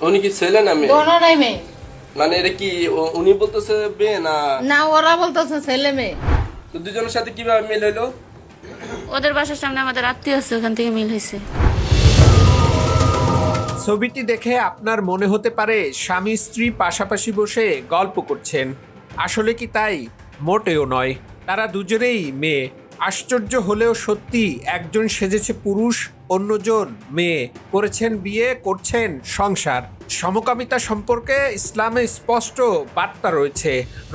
উনি কি ছেলে না মেয়ে? দোনোটাই মেয়ে। মানে এটা কি উনি বলতেছে মেয়ে না? না, ওরা বলতেছে ছেলে মেয়ে। তো দুজনের সাথে কিভাবে মিল হইলো? ওদের বাসার সামনে আমাদের আত্মীয় আছে, ওখান থেকে মিল হয়েছে। ছবিটি দেখে আপনার মনে হতে পারে স্বামী স্ত্রী পাশাপাশি বসে গল্প করছেন। আসলে কি তাই? মোটেও নয়। তারা দুজনেই মেয়ে। আশ্চর্য হলেও সত্যি, একজন সেজেছে পুরুষ, অন্যজন মেয়ে। করেছেন বিয়ে, করছেন সংসার। সমকামিতা সম্পর্কে ইসলামে স্পষ্ট বার্তা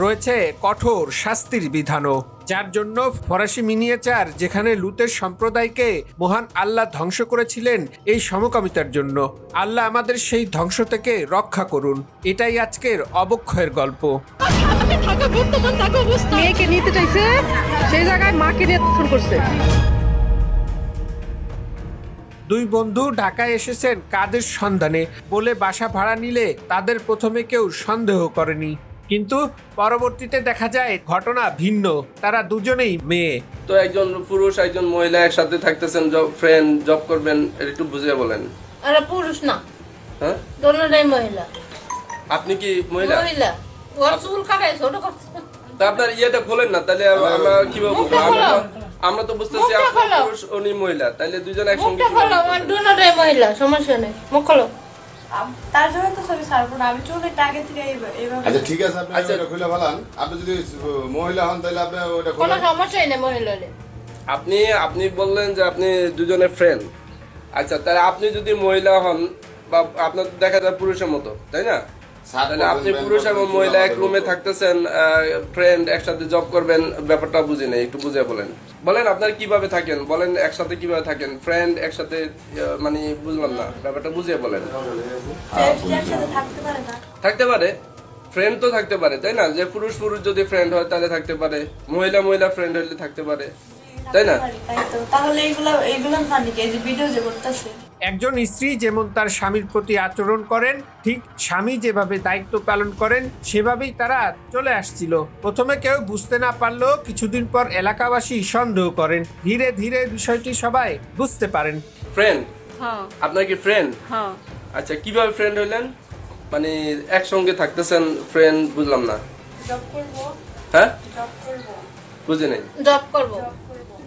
রয়েছে কঠোর শাস্তির বিধানও, যার জন্য ফরাসি মিনিয়েচার যেখানে লুতের সম্প্রদায়কে মহান আল্লাহ ধ্বংস করেছিলেন এই সমকামিতার জন্য। আল্লাহ আমাদের সেই ধ্বংস থেকে রক্ষা করুন। এটাই আজকের অবক্ষয়ের গল্প। মেয়েকে নিতে চাইছে, সেই জায়গায় মাকে নিয়ে ফোন করছে। দুই বন্ধু ঢাকায় এসেছেন কাজের সন্ধানে বলে বাসা ভাড়া নিলে তাদের প্রথমে কেউ সন্দেহ করেনি, কিন্তু পরবর্তীতে দেখা যায় ঘটনা ভিন্ন। তারা দুজনেই মেয়ে। তো একজন পুরুষ একজন মহিলা একসাথে থাকতেছেন, ফ্রেন্ড, জব করবেন, একটু বুঝিয়ে বলেন। আরে পুরুষ না, হ্যাঁ দোনোটাই মহিলা। আপনি কি মহিলা? মহিলা। ওর চুল কাটাই ছোট করছে। তা আপনার ইয়েটা খোলেন না, তাহলে আমরা কিভাবে বুঝবো? আমরা তো বুঝতেছি আপনি পুরুষ উনি মহিলা, তাহলে দুজন একসঙ্গে খোলো, আমার দোনোটাই মহিলা, সমস্যা নেই, মুখ খোলো। তার জন্য তো ছবি ছাড়বো না, আমি চুল একটু আগে থেকে এইভাবে। আচ্ছা ঠিক আছে, আপনি ওটা খুলে ফেলান। আপনি যদি মহিলা হন তাহলে আপনি ওটা কোনো খুলে। সমস্যাই নেই মহিলা হলে। আপনি বললেন যে আপনি দুজনের ফ্রেন্ড। আচ্ছা, তাহলে আপনি যদি মহিলা হন বা আপনার দেখা যায় পুরুষের মতো, তাই না? তাহলে আপনি পুরুষ এবং মহিলা এক রুমে থাকতেছেন, ফ্রেন্ড, একসাথে জব করবেন, ব্যাপারটা বুঝি নাই, একটু বুঝে বলেন আপনারা কিভাবে থাকেন, বলেন একসাথে কিভাবে থাকেন, ফ্রেন্ড একসাথে, মানে বুঝলাম না, ব্যাপারটা বুঝিয়ে বলেন। থাকতে পারে, ফ্রেন্ড তো থাকতে পারে, তাই না? যে পুরুষ যদি ফ্রেন্ড হয় তাহলে থাকতে পারে, মহিলা ফ্রেন্ড হলে থাকতে পারে, তাই না? তাহলে এইগুলো মানে কি, এই যে ভিডিও যে করতেছে। একজন স্ত্রী যেমন তার স্বামীর প্রতি আচরণ করেন, ঠিক স্বামী যেভাবে দায়িত্ব পালন করেন সেভাবেই তারা চলে আসছিল। প্রথমে কেউ বুঝতে না পারলেও কিছুদিন পর এলাকাবাসী সন্দেহ করেন। ধীরে ধীরে বিষয়টি সবাই বুঝতে পারেন। ফ্রেন্ড? হ্যাঁ। আপনার কি ফ্রেন্ড? হ্যাঁ। আচ্ছা, কিভাবে ফ্রেন্ড হইলেন? মানে একসঙ্গে থাকতেছেন, ফ্রেন্ড, বুঝলাম না। জব করব। হ্যাঁ, জব করব। বুঝে নেই। জব করব।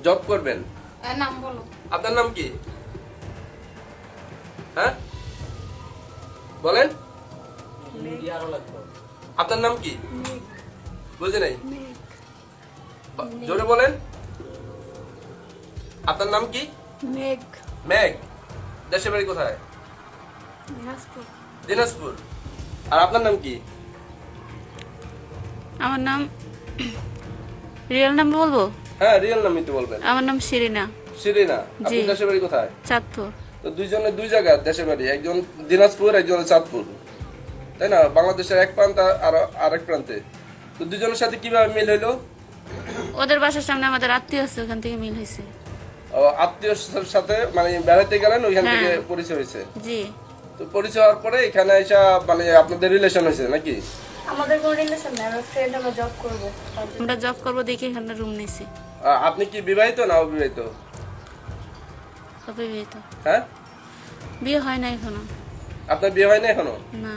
জব করবেন? নাম বলো। আপনার নাম কি? হ্যাঁ বলেন, আপনার নাম কি? বুঝে নাই, জোরে বলেন। আপনার নাম কি? মেঘ। মেঘ। দেশের বাড়ি কোথায়? দিনাজপুর। আর আপনার নাম কি? আমার নাম, রিয়েল নাম বলবো? হ্যাঁ, রিয়েল নামই তো বলবেন। আমার নাম শিরিনা। শিরিনা। আপনি দেশের বাড়ি কোথায়? চাঁদপুর। তো দুইজনের দুই জায়গা দেশের বাড়ি, একজন দিনাজপুর, একজন চাঁদপুর, তাই না? বাংলাদেশের এক প্রান্ত আর আরেক প্রান্তে। তো দুজনের সাথে কিভাবে মিল হইলো? ওদের বাসার সামনে আমাদের আত্মীয় আছে, ওখান থেকে মিল হয়েছে। আত্মীয়র সাথে মানে বেড়াতে গেলেন, ওইখান থেকে পরিচয় হয়েছে? জি। তো পরিচয় হওয়ার পরে এখানে এসে মানে আপনাদের রিলেশন হয়েছে নাকি? আমাদের কোনো রিলেশন নাই, আমরা ফ্রেন্ড, আমরা জব করব। আমরা জব করবো দেখে এখানে রুম নিয়েছি। আপনি কি বিবাহিত না অবিবাহিত? অবিবাহিত। হ্যাঁ, বিয়ে হয় না এখনো। আপনার বিয়ে হয় না এখনো? না।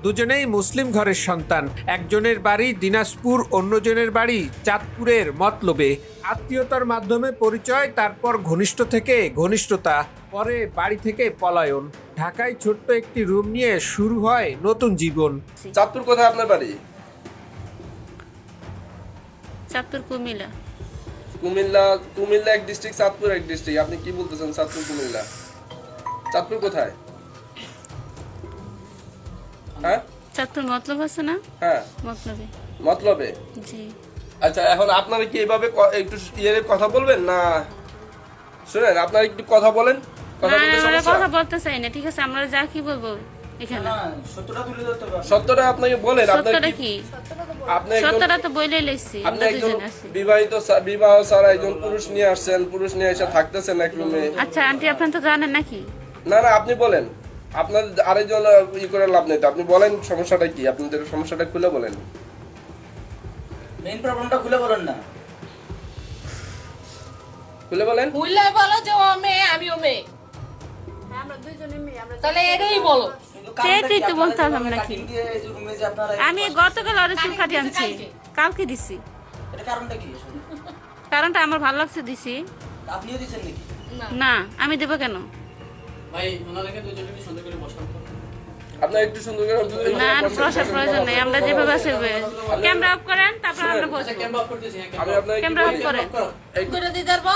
দুজনেই মুসলিম ঘরের সন্তান। একজনের বাড়ি দিনাজপুর, অন্যজনের বাড়ি চাঁদপুরের মতলবে। আত্মীয়তার মাধ্যমে পরিচয়, তারপর ঘনিষ্ঠ থেকে ঘনিষ্ঠতা, পরে বাড়ি থেকে পলায়ন। ঢাকায় ছোট্ট একটি রুম নিয়ে শুরু হয় নতুন জীবন। চাঁদপুর কোথায় আপনার বাড়ি? চাঁদপুর কুমিল্লা। কুমিল্লা এক ডিস্ট্রিক্ট, চাঁদপুর এক ডিস্ট্রিক্ট। আপনি কি বলতেছেন? চাঁদপুর কুমিল্লা? চাঁদপুর কোথায়? হ্যাঁ, চাঁদপুর মতলব আছে না? হ্যাঁ, মতলবে। জি। আচ্ছা, এখন আপনারা কি এইভাবে একটু কথা বলবেন না? শুনেন, আপনারা একটু কথা বলেন। কথা বলতে চাই না, ঠিক আছে? আমরা যা কি বলবো এখানে, সত্যটা আপনাকে বলেন। সত্যটা কি? সত্যটা তো বলেই লাইছি। আপনি একজন বিবাহ ছাড়া একজন পুরুষ নিয়ে আসছেন, পুরুষ নিয়ে এসে থাকতেছেন এক রুমে। আচ্ছা আন্টি, আপনি তো জানেন নাকি? না, আপনি বলেন। আপনার আরেকজন করে লাভ নেই তো। আপনি বলেন সমস্যাটা কি, আপনাদের সমস্যাটা খুলে বলেন। মেইন প্রবলেমটা খুলে বলেন না। খুলে বলেন। খুলে বলো যে ও মেয়ে, আমিও মেয়ে। আমরা দুইজনে মেয়ে, আমরা তাহলে এটাই বলো। তুই তো বলতে হবে নাকি? রুমে যে আপনারা আমি গতকাল ওর চুল কাটি আনছি, কালকে দিছি। এটা কারণটা কি আসলে? কারণটা আমার ভালো লাগছে দিছি। আপনিও দিছেন নাকি? না আমি দেবো কেন? আপনার একটু সুন্দর করে না প্রসাদ প্রয়োজন নেই, আমরা যেভাবে আছে ক্যামেরা অফ করেন, তারপর আমরা বসবো। আমি আপনাকে কি ক্যামেরা অফ বলি? করেন। করে দিতে পারবো।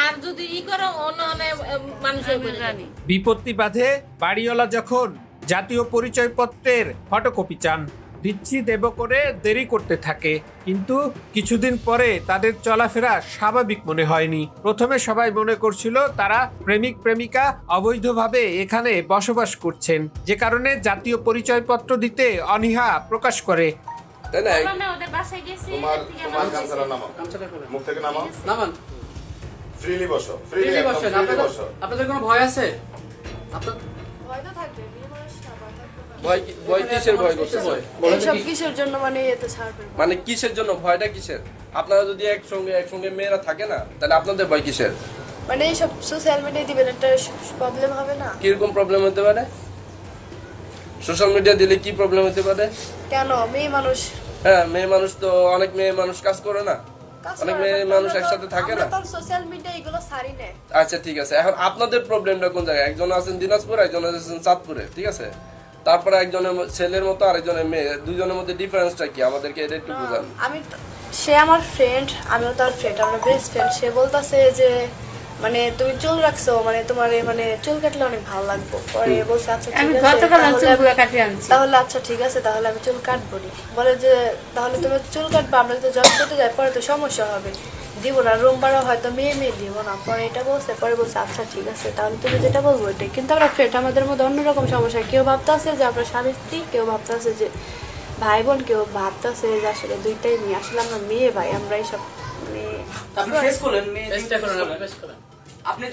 আর যদি করো অন্য অনেক মানুষের জানি বিপত্তি বাধে বাড়িওয়ালা যখন জাতীয় পরিচয়পত্রের ফটোকপি চান, দিচ্ছি দেব করে দেরি করতে থাকে, কিন্তু কিছুদিন পরে তাদের চলাফেরা স্বাভাবিক মনে হয়নি। প্রথমে সবাই মনে করছিল তারা প্রেমিক প্রেমিকা অবৈধভাবে এখানে বসবাস করছেন, যে কারণে জাতীয় পরিচয়পত্র দিতে অনীহা প্রকাশ করে। তাই না? ওদের বাসায় গেছি। তোমার গামছাটা নামাও, মুখ থেকে নামাও, নামান ফ্রিলি বসো, ফ্রিলি ফ্রিলি বসেন। বসো। আপনাদের কোনো ভয় আছে? আপনার ভয় তো থাকবে, মেয়ে মানুষ না, ভয় থাকবে না। ভয় কিসের ভয় করতেছে? এইসব কিসের জন্য মানে এতে ছাড়বে না। মানে কিসের জন্য ভয়টা কিসের? আপনারা যদি একসঙ্গে মেয়েরা থাকে না, তাহলে আপনাদের ভয় কিসের? মানে এইসব সোশ্যাল মিডিয়ায় দিবেন একটা প্রবলেম হবে না? কিরকম প্রবলেম হতে পারে? সোশ্যাল মিডিয়া দিলে কি প্রবলেম হতে পারে? কেন মেয়ে মানুষ হ্যাঁ, মেয়ে মানুষ তো অনেক মেয়ে মানুষ কাজ করে না, কাজ অনেক করে, মেয়ে but মানুষ আমরা তো- একসাথে থাকে না। আমরা তো সোশ্যাল মিডিয়া এগুলো ছাড়ি না। আচ্ছা ঠিক আছে, এখন আপনাদের প্রবলেমটা কোন জায়গায়? একজন আছেন দিনাজপুর, একজন আছেন চাঁদপুরে, ঠিক আছে? তারপরে একজনের ছেলের মতো আরেকজনের মেয়ে, দুজনের মধ্যে ডিফারেন্সটা কি? আমাদেরকে এটা একটু বুঝান। আমি সে আমার ফ্রেন্ড, আমিও তার ফ্রেন্ড, আমরা বেস্ট ফ্রেন্ড। সে বলতাছে যে মানে তুমি চুল রাখছো, মানে তোমার মানে চুল কাটলে অনেক ভালো লাগবে। পরে বলছে আচ্ছা আমি ঠিক আছে, গতকাল তাহলে চুলগুলো কাটিয়ে আনছি। তাহলে আচ্ছা ঠিক আছে, তাহলে আমি চুল কাটবো নি। বলে যে তাহলে তুমি চুল কাটবে, আমরা তো জব করতে যাই, পরে তো সমস্যা হবে, দিব না, রুম ভাড়া হয়তো মেয়ে দিব না। পরে এটা বলছে, পরে বলছে আচ্ছা ঠিক আছে, তাহলে তুমি যেটা বলবো এটাই। কিন্তু আমরা ফ্রেন্ড, আমাদের মধ্যে অন্যরকম সমস্যা। কেউ ভাবতেছে যে আমরা স্বামী স্ত্রী, কেউ ভাবতেছে যে ভাই বোন, কেউ ভাবতেছে যে আসলে দুইটাই মেয়ে। আসলে আমরা মেয়ে ভাই, আমরা এইসব মানে আপনি ফেস করলেন মেয়ে চেষ্টা করেন, আপনি ফেস করেন। আপনি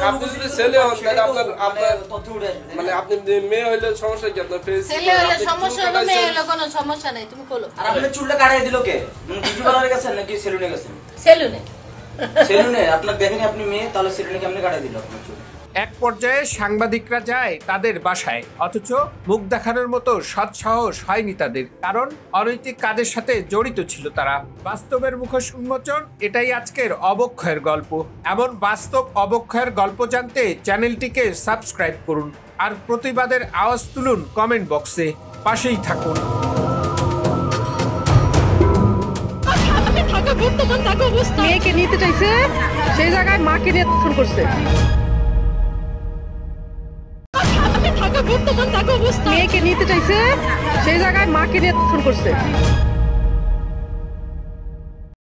আপনি যদি ছেলে হন, তাহলে আপনার তথ্য উঠে আসবে। মানে আপনি মেয়ে হইলে সমস্যা কি? আপনার ফেস ছেলে হলে সমস্যা হলো, মেয়ে হলে কোনো সমস্যা নাই, তুমি খোলো। আর আপনার চুলটা কাটাই দিল কে? বিউটি পার্লারে গেছেন নাকি সেলুনে গেছেন? সেলুনে সেলুনে আপনার দেখেন আপনি মেয়ে, তাহলে সেলুনে কেমনে কাটাই দিল আপনার চুল? এক পর্যায়ে সাংবাদিকরা যায় তাদের বাসায়, অথচ মুখ দেখানোর মতো সৎসাহস হয়নি তাদের, কারণ অনৈতিক কাজের সাথে জড়িত ছিল তারা। বাস্তবের মুখোশ উন্মোচন, এটাই আজকের অবক্ষয়ের গল্প। এমন বাস্তব অবক্ষয়ের গল্প জানতে চ্যানেলটিকে সাবস্ক্রাইব করুন, আর প্রতিবাদের আওয়াজ তুলুন কমেন্ট বক্সে। পাশেই থাকুন। মেয়েকে নিতে চাইছে, সেই জায়গায় মাকে নিয়ে ফোন করছে। মেয়েকে নিতে চাইছে, সেই জায়গায় মাকে নিয়ে ফোন করছে।